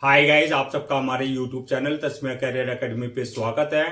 Hi guys, आप सबका हमारे YouTube channel Tasmiya career academy पे स्वागत है।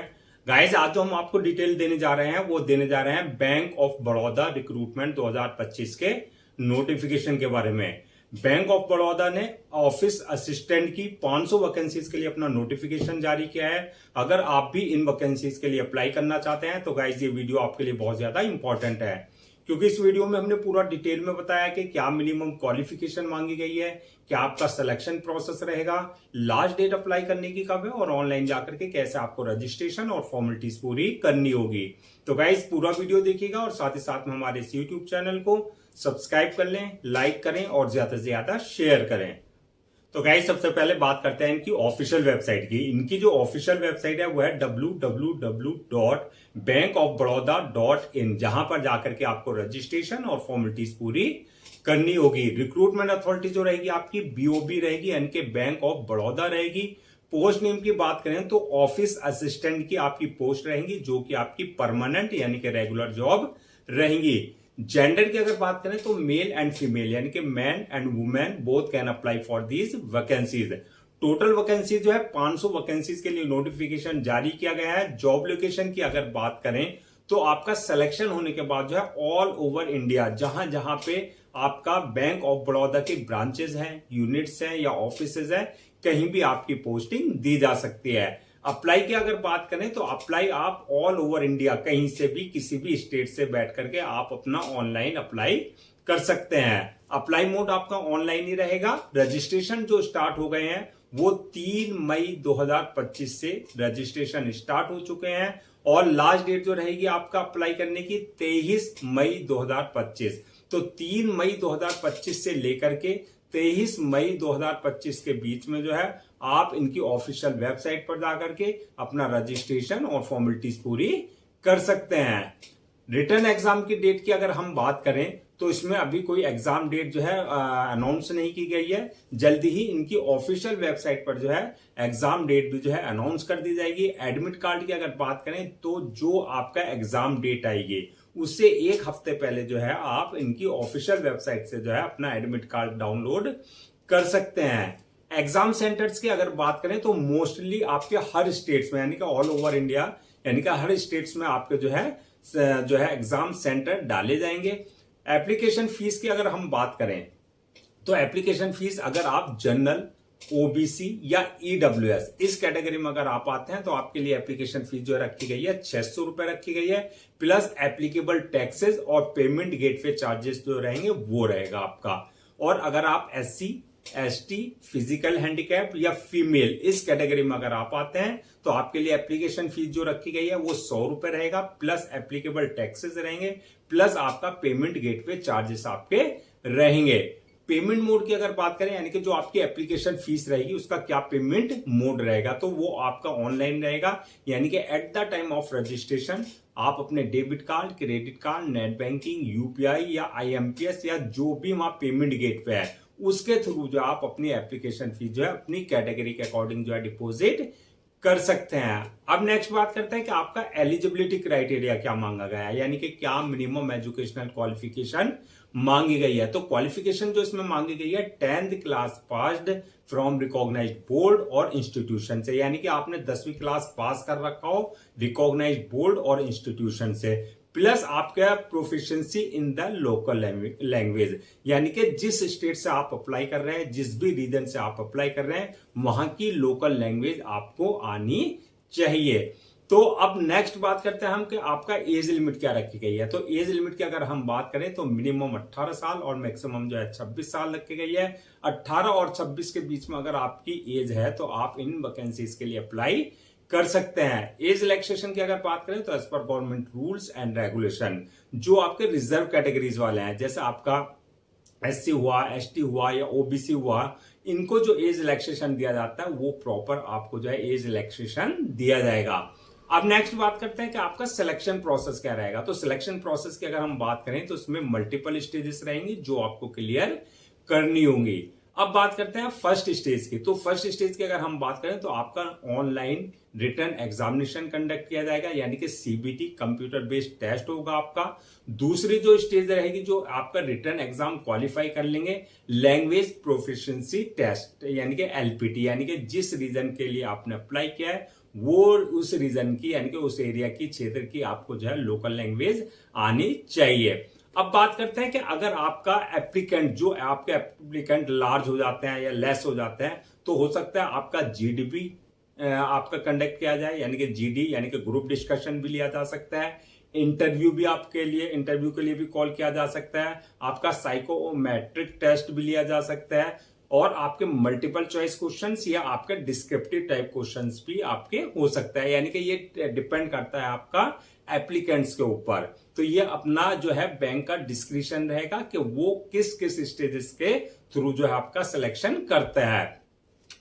गाइस, आज जो हम आपको डिटेल देने जा रहे हैं वो देने जा रहे हैं बैंक ऑफ बड़ौदा रिक्रूटमेंट 2025 के नोटिफिकेशन के बारे में। बैंक ऑफ बड़ौदा ने ऑफिस असिस्टेंट की 500 वैकेंसीज के लिए अपना नोटिफिकेशन जारी किया है। अगर आप भी इन वैकेंसीज के लिए अप्लाई करना चाहते हैं तो गाइस ये वीडियो आपके लिए बहुत ज्यादा इंपॉर्टेंट है, क्योंकि इस वीडियो में हमने पूरा डिटेल में बताया कि क्या मिनिमम क्वालिफिकेशन मांगी गई है, क्या आपका सिलेक्शन प्रोसेस रहेगा, लास्ट डेट अप्लाई करने की कब है और ऑनलाइन जाकर के कैसे आपको रजिस्ट्रेशन और फॉर्मेलिटीज पूरी करनी होगी। तो गाइस पूरा वीडियो देखिएगा और साथ ही साथ में हमारे इस यूट्यूब चैनल को सब्सक्राइब कर लें, लाइक करें और ज्यादा से ज्यादा शेयर करें। तो गाइस सबसे पहले बात करते हैं इनकी ऑफिशियल वेबसाइट की। इनकी जो ऑफिशियल वेबसाइट है वो है www.bankofbaroda.in, जहां पर जाकर के आपको रजिस्ट्रेशन और फॉर्मेलिटीज पूरी करनी होगी। रिक्रूटमेंट अथॉरिटी जो रहेगी आपकी बीओबी रहेगी, यानी कि बैंक ऑफ बड़ौदा रहेगी। पोस्ट नेम की बात करें तो ऑफिस असिस्टेंट की आपकी पोस्ट रहेंगी, जो कि आपकी परमानेंट यानी कि रेगुलर जॉब रहेंगी। जेंडर की अगर बात करें तो मेल एंड फीमेल यानी कि man and women both can apply for these vacancies. Total vacancy जो है 500 वैकेंसीज के लिए नोटिफिकेशन जारी किया गया है। जॉब लोकेशन की अगर बात करें तो आपका सिलेक्शन होने के बाद जो है ऑल ओवर इंडिया जहां जहां पे आपका बैंक ऑफ बड़ौदा के ब्रांचेस हैं, यूनिट्स हैं या ऑफिसेज हैं, कहीं भी आपकी पोस्टिंग दी जा सकती है। अप्लाई की अगर बात करें तो अप्लाई आप ऑल ओवर इंडिया कहीं से भी किसी भी स्टेट से बैठ करके आप अपना ऑनलाइन अप्लाई कर सकते हैं। अप्लाई मोड आपका ऑनलाइन ही रहेगा। रजिस्ट्रेशन जो स्टार्ट हो गए हैं वो 3 मई 2025 से रजिस्ट्रेशन स्टार्ट हो चुके हैं और लास्ट डेट जो रहेगी आपका अप्लाई करने की 23 मई 2025। तो 3 मई 2025 से लेकर के 23 मई 2025 के बीच में जो है आप इनकी ऑफिशियल वेबसाइट पर जाकर के अपना रजिस्ट्रेशन और फॉर्मेलिटीज पूरी कर सकते हैं। रिटर्न एग्जाम की डेट की अगर हम बात करें तो इसमें अभी कोई एग्जाम डेट जो है अनाउंस नहीं की गई है। जल्दी ही इनकी ऑफिशियल वेबसाइट पर जो है एग्जाम डेट भी जो है अनाउंस कर दी जाएगी। एडमिट कार्ड की अगर बात करें तो जो आपका एग्जाम डेट आएगी उससे एक हफ्ते पहले जो है आप इनकी ऑफिशियल वेबसाइट से जो है अपना एडमिट कार्ड डाउनलोड कर सकते हैं। एग्जाम सेंटर्स की अगर बात करें तो मोस्टली आपके हर स्टेट्स में यानी कि ऑल ओवर इंडिया यानी कि हर स्टेट्स में आपके जो है एग्जाम सेंटर डाले जाएंगे। एप्लीकेशन फीस की अगर हम बात करें तो एप्लीकेशन फीस अगर आप जनरल, ओबीसी या ईडब्ल्यूएस इस कैटेगरी में अगर आप आते हैं तो आपके लिए एप्लीकेशन फीस जो रखी गई है 600 रुपए रखी गई है, प्लस एप्लीकेबल टैक्सेस और पेमेंट गेटवे चार्जेस जो रहेंगे वो रहेगा आपका। और अगर आप एससी, एसटी, फिजिकल हैंडीकैप या फीमेल इस कैटेगरी में अगर आप आते हैं तो आपके लिए एप्लीकेशन फीस जो रखी गई है वो 100 रुपए रहेगा, प्लस एप्लीकेबल टैक्सेस रहेंगे, प्लस आपका पेमेंट गेटवे चार्जेस आपके रहेंगे। पेमेंट मोड की अगर बात करें यानी कि जो आपकी एप्लीकेशन फीस रहेगी उसका क्या पेमेंट मोड रहेगा तो वो आपका ऑनलाइन रहेगा, यानी कि at the time of registration आप अपने debit card, credit card, net banking, UPI या आईएमपीएस या जो भी वहां पेमेंट गेटवे है उसके थ्रू जो आप अपनी एप्लीकेशन फीस जो है अपनी कैटेगरी के अकॉर्डिंग जो है डिपॉजिट कर सकते हैं। अब नेक्स्ट बात करते हैं कि आपका एलिजिबिलिटी क्राइटेरिया क्या मांगा गया है, यानी कि क्या मिनिमम एजुकेशनल क्वालिफिकेशन मांगी गई है। तो क्वालिफिकेशन जो इसमें मांगी गई है 10th class passed from recognised board और इंस्टीट्यूशन से, यानी कि आपने 10वीं क्लास पास कर रखा हो रिकॉग्नाइज्ड बोर्ड और इंस्टीट्यूशन से, प्लस आपका proficiency in the local language, यानी कि जिस स्टेट से आप अप्लाई कर रहे हैं, जिस भी रीजन से आप अप्लाई कर रहे हैं वहां की लोकल लैंग्वेज आपको आनी चाहिए। तो अब नेक्स्ट बात करते हैं हम कि आपका एज लिमिट क्या रखी गई है। तो एज लिमिट की अगर हम बात करें तो मिनिमम 18 साल और मैक्सिमम जो है 26 साल रखी गई है। 18 और 26 के बीच में अगर आपकी एज है तो आप इन वैकेंसीज के लिए अप्लाई कर सकते हैं। एज रिलैक्सेशन की अगर बात करें तो as per government rules and regulation जो आपके रिजर्व कैटेगरीज वाले हैं, जैसे आपका एससी हुआ, एसटी हुआ या ओबीसी हुआ, इनको जो एज रिलैक्सेशन दिया जाता है वो प्रॉपर आपको जो है एज रिलैक्सेशन दिया जाएगा। अब नेक्स्ट बात करते हैं कि आपका सिलेक्शन प्रोसेस क्या रहेगा। तो सिलेक्शन प्रोसेस की अगर हम बात करें तो इसमें मल्टीपल स्टेजेस रहेंगी जो आपको क्लियर करनी होंगी। अब बात करते हैं फर्स्ट स्टेज की। तो फर्स्ट स्टेज की अगर हम बात करें तो आपका ऑनलाइन रिटर्न एग्जामिनेशन कंडक्ट किया जाएगा, यानी कि सीबीटी कंप्यूटर बेस्ड टेस्ट होगा आपका। दूसरी जो स्टेज रहेगी, जो आपका रिटर्न एग्जाम क्वालिफाई कर लेंगे, लैंग्वेज प्रोफिशिएंसी टेस्ट यानी कि एलपीटी, यानी कि जिस रीजन के लिए आपने अप्लाई किया है वो उस रीजन की यानी कि उस एरिया की क्षेत्र की आपको जो है लोकल लैंग्वेज आनी चाहिए। अब बात करते हैं कि अगर आपका एप्लीकेंट जो आपके एप्लीकेंट लार्ज हो जाते हैं या लेस हो जाते हैं तो हो सकता है आपका जीडीपी आपका कंडक्ट किया जाए, यानी कि जीडी यानी कि ग्रुप डिस्कशन भी लिया जा सकता है। इंटरव्यू के लिए भी कॉल किया जा सकता है। आपका साइकोमेट्रिक टेस्ट भी लिया जा सकता है और आपके मल्टीपल चॉइस क्वेश्चंस या आपके डिस्क्रिप्टिव टाइप क्वेश्चंस भी आपके हो सकता है, यानी कि ये डिपेंड करता है आपका एप्लीकेंट्स के ऊपर। तो ये अपना जो है बैंक का डिस्क्रिप्शन रहेगा कि वो किस किस स्टेजेस के थ्रू जो है आपका सिलेक्शन करता है।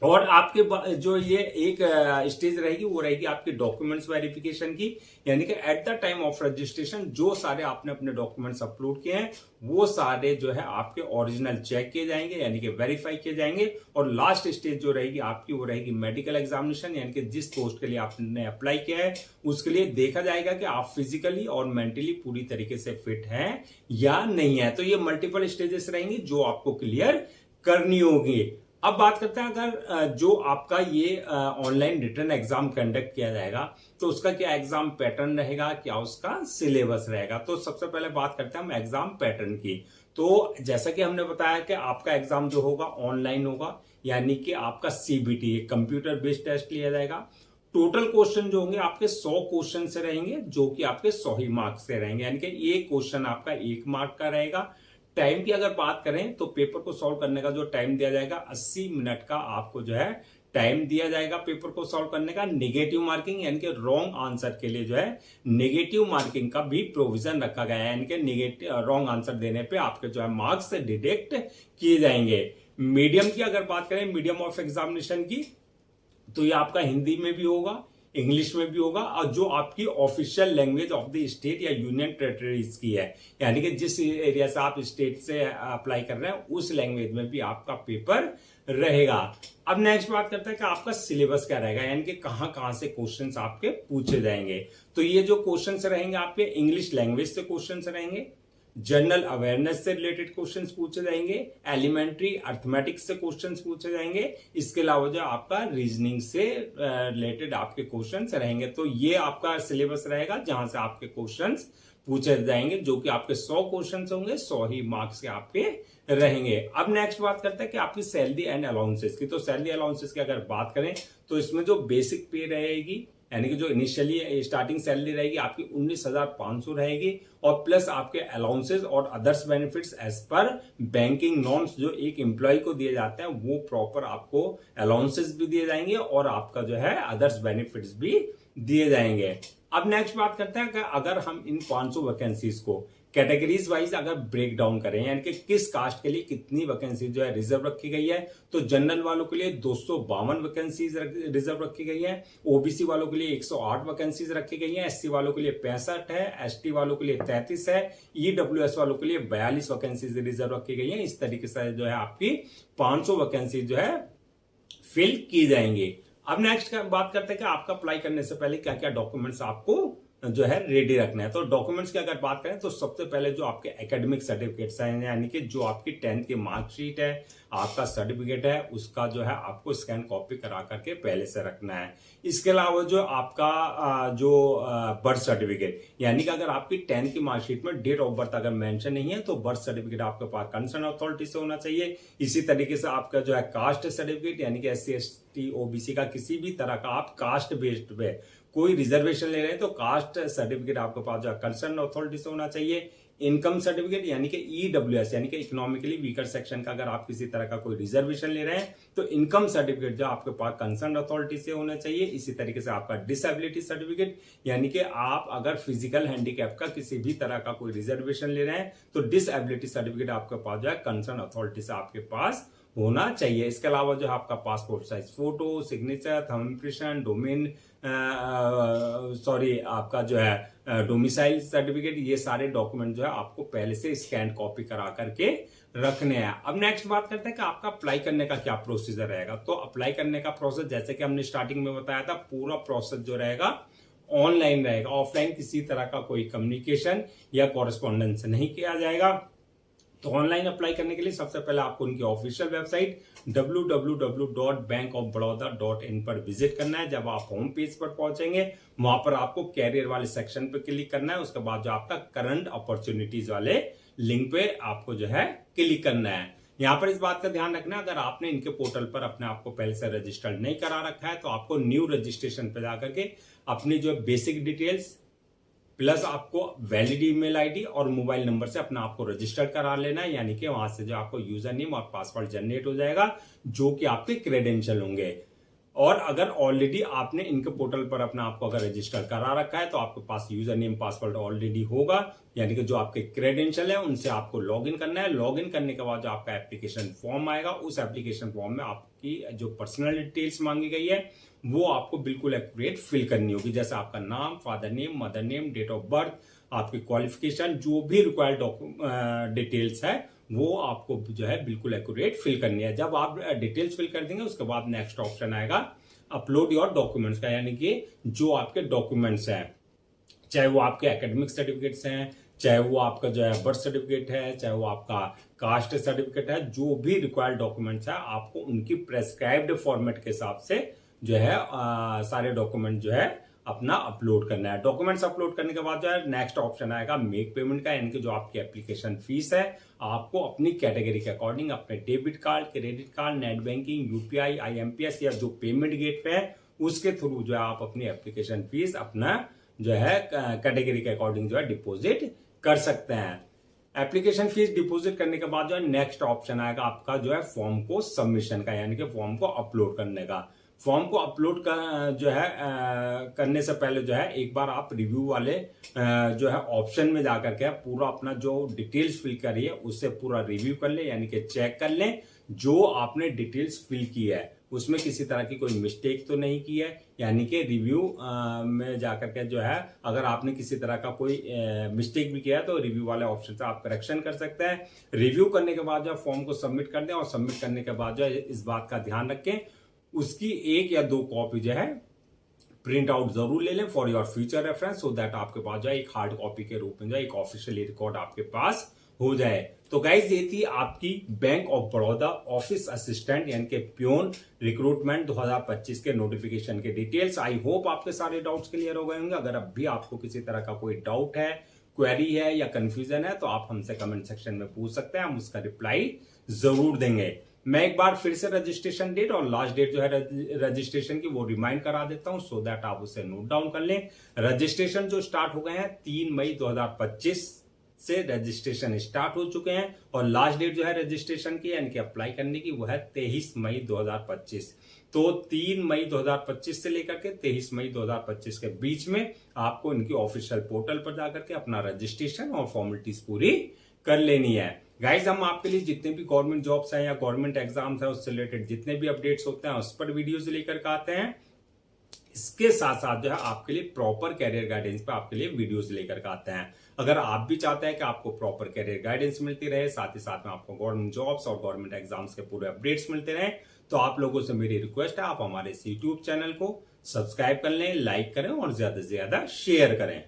और आपके जो ये एक स्टेज रहेगी वो रहेगी आपकी डॉक्यूमेंट्स वेरिफिकेशन की, यानी कि at the time of registration जो सारे आपने अपने डॉक्यूमेंट्स अपलोड किए हैं वो सारे जो है आपके ओरिजिनल चेक किए जाएंगे, यानी कि वेरीफाई किए जाएंगे। और लास्ट स्टेज जो रहेगी आपकी वो रहेगी मेडिकल एग्जामिनेशन, यानी कि जिस पोस्ट के लिए आपने अप्लाई किया है उसके लिए देखा जाएगा कि आप फिजिकली और मेंटली पूरी तरीके से फिट हैं या नहीं है। तो ये मल्टीपल स्टेजेस रहेंगी जो आपको क्लियर करनी होगी। अब बात करते हैं अगर जो आपका ये ऑनलाइन रिटर्न एग्जाम कंडक्ट किया जाएगा तो उसका क्या एग्जाम पैटर्न रहेगा, क्या उसका सिलेबस रहेगा। तो सबसे पहले बात करते हैं हम एग्जाम पैटर्न की। तो जैसा कि हमने बताया कि आपका एग्जाम जो होगा ऑनलाइन होगा, यानी कि आपका सीबीटी कंप्यूटर बेस्ड टेस्ट लिया जाएगा। टोटल क्वेश्चन जो होंगे आपके 100 क्वेश्चन से रहेंगे, जो कि आपके 100 ही मार्क्स से रहेंगे, यानी कि एक क्वेश्चन आपका 1 मार्क का रहेगा। टाइम की अगर बात करें तो पेपर को सॉल्व करने का जो टाइम दिया जाएगा 80 मिनट का आपको जो है टाइम दिया जाएगा पेपर को सॉल्व करने का। नेगेटिव मार्किंग यानी कि रॉन्ग आंसर के लिए जो है नेगेटिव मार्किंग का भी प्रोविजन रखा गया है, यानी कि नेगेटिव रॉन्ग आंसर देने पे आपके जो है मार्क्स डिडक्ट किए जाएंगे। मीडियम की अगर बात करें, मीडियम ऑफ एग्जामिनेशन की, तो ये आपका हिंदी में भी होगा, इंग्लिश में भी होगा और जो आपकी official language of the state या यूनियन टेरिटरीज की है, यानी कि जिस एरिया से आप स्टेट से अप्लाई कर रहे हैं उस लैंग्वेज में भी आपका पेपर रहेगा। अब नेक्स्ट बात करते हैं कि आपका सिलेबस क्या रहेगा, यानी कि कहां से क्वेश्चंस आपके पूछे जाएंगे। तो ये जो क्वेश्चंस रहेंगे आपके इंग्लिश लैंग्वेज से क्वेश्चंस रहेंगे, जनरल अवेयरनेस से रिलेटेड क्वेश्चंस पूछे जाएंगे, एलिमेंट्री अर्थमेटिक्स से क्वेश्चंस पूछे जाएंगे, इसके अलावा जो आपका रीजनिंग से रिलेटेड आपके क्वेश्चंस रहेंगे। तो ये आपका सिलेबस रहेगा जहां से आपके क्वेश्चंस पूछे जाएंगे, जो कि आपके 100 क्वेश्चंस होंगे, 100 ही मार्क्स के आपके रहेंगे। अब नेक्स्ट बात करते हैं कि आपकी सैलरी एंड अलाउंसेस की। तो सैलरी अलाउंसेस की अगर बात करें तो इसमें जो बेसिक पे रहेगी, यानी कि जो इनिशियली स्टार्टिंग सैलरी रहेगी आपकी 19,500 रहेगी, और प्लस आपके अलाउंसेस और others benefits as per banking norms जो एक एम्प्लॉय को दिए जाते हैं वो प्रॉपर आपको अलाउंसेस भी दिए जाएंगे और आपका जो है अदर्स बेनिफिट्स भी दिए जाएंगे। अब नेक्स्ट बात करते हैं कि अगर हम इन 500 वैकेंसीज को कैटेगरीज वाइज अगर ब्रेक डाउन करें, यानी कि किस कास्ट के लिए कितनी वैकेंसी जो है रिजर्व रखी गई है, तो जनरल वालों के लिए 252 वैकेंसीज रिजर्व रखी गई है, ओबीसी वालों के लिए 108 वैकेंसीज रखी गई है, एससी वालों के लिए 65 है, एसटी वालों के लिए 33 है, ईडब्ल्यूएस वालों के लिए 42 वैकेंसीज रिजर्व रखी गई है। इस तरीके से जो है आपकी 500 वैकेंसी जो है फिल की जाएंगी। अब नेक्स्ट बात करते हैं कि आपका अप्लाई करने से पहले क्या क्या डॉक्यूमेंट्स आपको जो है रेडी रखना है। तो डॉक्यूमेंट्स की अगर बात करें तो सबसे पहले जो आपके एकेडमिक सर्टिफिकेट्स हैं, यानी कि जो आपकी 10th की मार्कशीट है, आपका सर्टिफिकेट है, उसका जो है आपको स्कैन कॉपी करा करके पहले से रखना है। इसके अलावा जो आपका जो बर्थ सर्टिफिकेट, यानी कि अगर आपकी 10th की मार्कशीट में डेट ऑफ बर्थ अगर मेंशन नहीं है तो बर्थ सर्टिफिकेट आपके पास कंसर्न अथॉरिटी से होना चाहिए। इसी तरीके से आपका जो है कास्ट सर्टिफिकेट, यानी कि SC ST OBC का किसी भी तरह का आप कास्ट बेस्ड पे कोई रिजर्वेशन ले रहे हैं तो कास्ट सर्टिफिकेट आपके पास जो कंसर्न अथॉरिटी से होना चाहिए। इनकम सर्टिफिकेट, यानी कि EWS यानी कि इकोनॉमिकली वीकर सेक्शन का अगर आप किसी तरह का कोई रिजर्वेशन ले रहे हैं तो इनकम सर्टिफिकेट जो आपके पास कंसर्न अथॉरिटी से होना चाहिए। इसी तरीके से आपका डिसेबिलिटी सर्टिफिकेट, यानी कि आप अगर फिजिकल हैंडीकैप का किसी भी तरह का कोई रिजर्वेशन ले रहे हैं तो डिसेबिलिटी सर्टिफिकेट आपके पास जो है कंसर्न अथॉरिटी से आपके पास होना चाहिए। इसके अलावा जो है आपका passport size photo, signature, thumb impression, आपका जो है डोमिसाइल सर्टिफिकेट, ये सारे डॉक्यूमेंट जो है आपको पहले से स्कैन कॉपी करा करके रखने हैं। अब नेक्स्ट बात करते हैं कि आपका अप्लाई करने का क्या प्रोसीजर रहेगा। तो अप्लाई करने का प्रोसेस जैसे कि हमने स्टार्टिंग में बताया था, पूरा प्रोसेस जो रहेगा ऑनलाइन रहेगा, ऑफलाइन किसी तरह का कोई कम्युनिकेशन या कॉरेस्पॉन्डेंस नहीं किया जाएगा। तो ऑनलाइन अप्लाई करने के लिए सबसे पहले आपको उनकी ऑफिशियल वेबसाइट www.bankofbaroda.in पर विजिट करना है। जब आप होम पेज पर पहुंचेंगे वहां पर आपको कैरियर वाले सेक्शन पर क्लिक करना है। उसके बाद जो आपका करंट अपॉर्चुनिटीज वाले लिंक पे आपको जो है क्लिक करना है। यहाँ पर इस बात का ध्यान रखना, अगर आपने इनके पोर्टल पर अपने आप को पहले से रजिस्टर्ड नहीं करा रखा है तो आपको न्यू रजिस्ट्रेशन पे जाकर के अपनी जो बेसिक डिटेल्स प्लस आपको वैलिड ईमेल आईडी और मोबाइल नंबर से अपना आपको रजिस्टर्ड करा लेना है। यानी कि वहां से जो आपको यूजर नेम और पासवर्ड जनरेट हो जाएगा जो कि आपके क्रेडेंशियल होंगे। और अगर ऑलरेडी आपने इनके पोर्टल पर अपना आपको अगर रजिस्टर करा रखा है तो आपके पास यूजर नेम पासवर्ड ऑलरेडी होगा, यानी कि जो आपके क्रेडेंशियल है उनसे आपको लॉगिन करना है। लॉगिन करने के बाद जो आपका एप्लीकेशन फॉर्म आएगा, उस एप्लीकेशन फॉर्म में आपकी जो पर्सनल डिटेल्स मांगी गई है वो आपको बिल्कुल एक्यूरेट फिल करनी होगी, जैसे आपका नाम, father name, mother name, date of birth, आपकी क्वालिफिकेशन, जो भी रिक्वायर्ड डिटेल्स है वो आपको जो है बिल्कुल एक्यूरेट फिल करनी है। जब आप डिटेल्स फिल कर देंगे उसके बाद नेक्स्ट ऑप्शन आएगा अपलोड योर डॉक्यूमेंट्स का, यानी कि जो आपके डॉक्यूमेंट्स हैं, चाहे वो आपके एकेडमिक सर्टिफिकेट्स हैं, चाहे वो आपका जो है बर्थ सर्टिफिकेट है, चाहे वो आपका कास्ट सर्टिफिकेट है, जो भी रिक्वायर्ड डॉक्यूमेंट्स है आपको उनकी प्रेस्क्राइब्ड फॉर्मेट के हिसाब से जो है सारे डॉक्यूमेंट जो है अपना अपलोड करना है। डॉक्यूमेंट्स अपलोड करने के बाद जो है नेक्स्ट ऑप्शन आएगा मेक पेमेंट का, यानी कि जो आपकी एप्लीकेशन फीस है आपको अपनी कैटेगरी के अकॉर्डिंग अपने debit card, credit card, net banking, UPI, IMPS या जो पेमेंट गेट पे है उसके थ्रू जो है आप अपनी एप्लीकेशन फीस अपना जो है कैटेगरी के अकॉर्डिंग जो है डिपोजिट कर सकते हैं। एप्लीकेशन फीस डिपॉजिट करने के बाद जो है नेक्स्ट ऑप्शन आएगा आपका जो है फॉर्म को सबमिशन का, यानी कि फॉर्म को अपलोड करने का। फॉर्म को अपलोड कर जो है करने से पहले जो है एक बार आप रिव्यू वाले जो है ऑप्शन में जाकर के पूरा अपना जो डिटेल्स फिल करी है उससे पूरा रिव्यू कर ले, यानी कि चेक कर लें जो आपने डिटेल्स फिल की है उसमें किसी तरह की कोई मिस्टेक तो नहीं की है। यानी कि रिव्यू में जाकर के जो है अगर आपने किसी तरह का कोई मिस्टेक भी किया है तो रिव्यू वाले ऑप्शन से आप करेक्शन कर सकते हैं। रिव्यू करने के बाद जो फॉर्म को सबमिट कर दें और सबमिट करने के बाद जो है इस बात का ध्यान रखें उसकी 1 या 2 कॉपी जो है प्रिंट आउट जरूर ले लें for your future reference, so that आपके पास जो है एक हार्ड कॉपी के रूप में जो है एक ऑफिशियली रिकॉर्ड आपके पास हो जाए। तो गाइज ये थी आपकी bank of Baroda office assistant यानी कि प्यून रिक्रूटमेंट 2025 के नोटिफिकेशन के डिटेल्स। आई होप आपके सारे डाउट्स क्लियर हो गए होंगे। अगर अब भी आपको किसी तरह का कोई डाउट है, क्वेरी है या कंफ्यूजन है तो आप हमसे कमेंट सेक्शन में पूछ सकते हैं, हम उसका रिप्लाई जरूर देंगे। मैं एक बार फिर से रजिस्ट्रेशन डेट और लास्ट डेट जो है रजिस्ट्रेशन की वो रिमाइंड करा देता हूं सो दैट आप उसे नोट डाउन कर लें। रजिस्ट्रेशन जो स्टार्ट हो गए हैं 3 मई 2025 से रजिस्ट्रेशन स्टार्ट हो चुके हैं और लास्ट डेट जो है रजिस्ट्रेशन की यानी कि अप्लाई करने की वो है 23 मई 2025। तो 3 मई 2025 से लेकर के 23 मई 2025 के बीच में आपको इनकी ऑफिशियल पोर्टल पर जाकर के अपना रजिस्ट्रेशन और फॉर्मेलिटीज पूरी कर लेनी है। गाइज हम आपके लिए जितने भी गवर्नमेंट जॉब्स हैं या गवर्नमेंट एग्जाम्स हैं उससे रिलेटेड जितने भी अपडेट्स होते हैं उस पर वीडियोस लेकर के आते हैं। इसके साथ साथ जो है आपके लिए प्रॉपर कैरियर गाइडेंस पे आपके लिए वीडियोस लेकर के आते हैं। अगर आप भी चाहते हैं कि आपको प्रॉपर कैरियर गाइडेंस मिलती रहे, साथ ही साथ में आपको गवर्नमेंट जॉब्स और गवर्नमेंट एग्जाम्स के पूरे अपडेट्स मिलते रहे, तो आप लोगों से मेरी रिक्वेस्ट है आप हमारे इस यूट्यूब चैनल को सब्सक्राइब कर लें, लाइक करें और ज्यादा से ज्यादा शेयर करें।